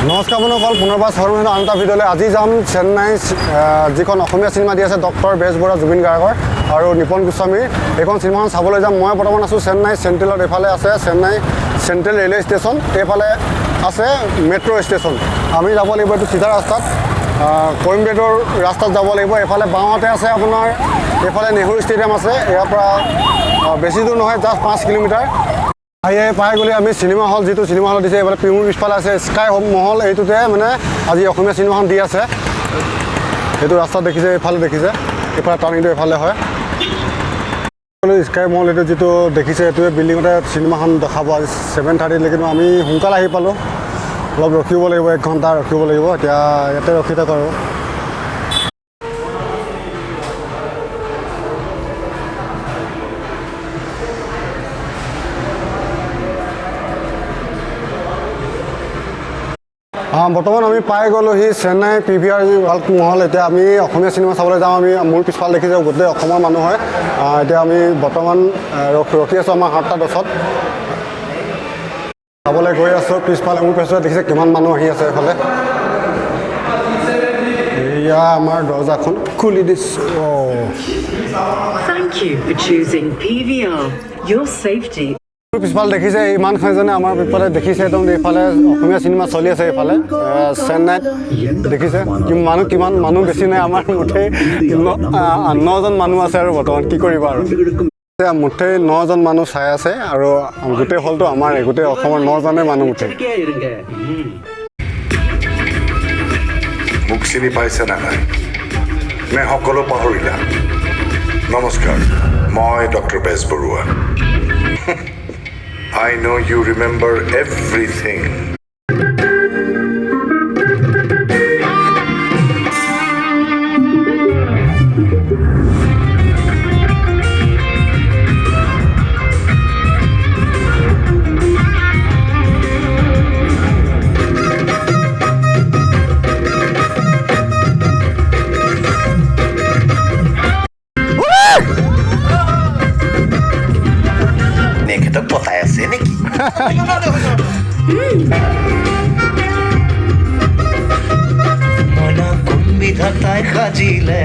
নমস্কাৰ বন্ধুসকল, পুনৰবাৰ সৰ্বনিম্ন আন এটা ভিডিঅ'লৈ আজি যাম চেন্নাই যিখন অসমীয়া চিনেমা দি আছে ডক্টৰ বেজবৰুৱা জুবিন গাৰ্গৰ আৰু নিপন গোস্বামীৰ এইখন চিনেমাখন চাবলৈ যাম। মই বৰ্তমান আছোঁ চেন্নাই চেণ্ট্ৰেলত। এইফালে আছে চেন্নাই চেণ্ট্ৰেল ৰেলৱে ষ্টেচন, এইফালে আছে মেট্ৰ' ষ্টেচন। আমি যাব লাগিব এইটো চিধা ৰাস্তাত, কইম্বেটৰ ৰাস্তাত যাব লাগিব। এইফালে বাওঁতে আছে আপোনাৰ এইফালে নেহৰু ষ্টেডিয়াম আছে, ইয়াৰ পৰা বেছি দূৰ নহয়, জাষ্ট 5 কিলোমিটাৰ। পাই গ'লে আমি চিনেমা হল, যিটো চিনেমা হলত দিছে এইফালে পিমুৰ পিছফালে আছে স্কাই মহল, এইটোতে মানে আজি অসমীয়া চিনেমাখন দি আছে। এইটো ৰাস্তাত দেখিছে, এইফালে দেখিছে, এইফালে টাৰ্ণিংটো এইফালে হয়। স্কাই মহল এইটো যিটো দেখিছে এইটোৱে বিল্ডিঙতে চিনেমাখন দেখাব আজি 7:30। কিন্তু আমি সোনকালে আহি পালোঁ, অলপ ৰখিব লাগিব, 1 ঘণ্টা ৰখিব লাগিব। এতিয়া ইয়াতে ৰখি থাকোঁ আৰু বৰ্তমান আমি পাই গ'লোহি চেন্নাই PVR ৱাৰ্ল্ড মহল। এতিয়া আমি অসমীয়া চিনেমা চাবলৈ যাওঁ। আমি মোৰ পিছফাল দেখিছোঁ গোটেই অসমৰ মানুহ হয়। এতিয়া আমি বৰ্তমান ৰখি আছোঁ আমাৰ 7:10 চাবলৈ গৈ আছোঁ। পিছফালে মোৰ পিছফালে দেখিছে কিমান মানুহ আহি আছে। এইফালে এয়া আমাৰ দৰ্জাখন খুলি দিছোঁ। Thank you for choosing PVR. Your safety. পিছফালে দেখিছে ইমানখিনিজনে আমাৰ পিছফালে দেখিছে, একদম এইফালে অসমীয়া চিনেমা চলি আছে। এইফালে চেন্নাইত দেখিছে কিমান মানুহ বেছি নাই, আমাৰ মুঠেই 9জন মানুহ আছে আৰু বৰ্তমান কি কৰিবা আৰু মুঠেই 9জন মানুহ চাই আছে আৰু গোটেই হলটো আমাৰ গোটেই অসমৰ 9জনে মানুহ মুঠেই। মোক চিনি পাইছে না নাই নে সকলো পাহৰিলা? নমস্কাৰ, মই doctor Bezbaruah. I know you remember everything. নেখেতক পতাই আছে নেকি? মনা কোন বিধাতাই সাজিলে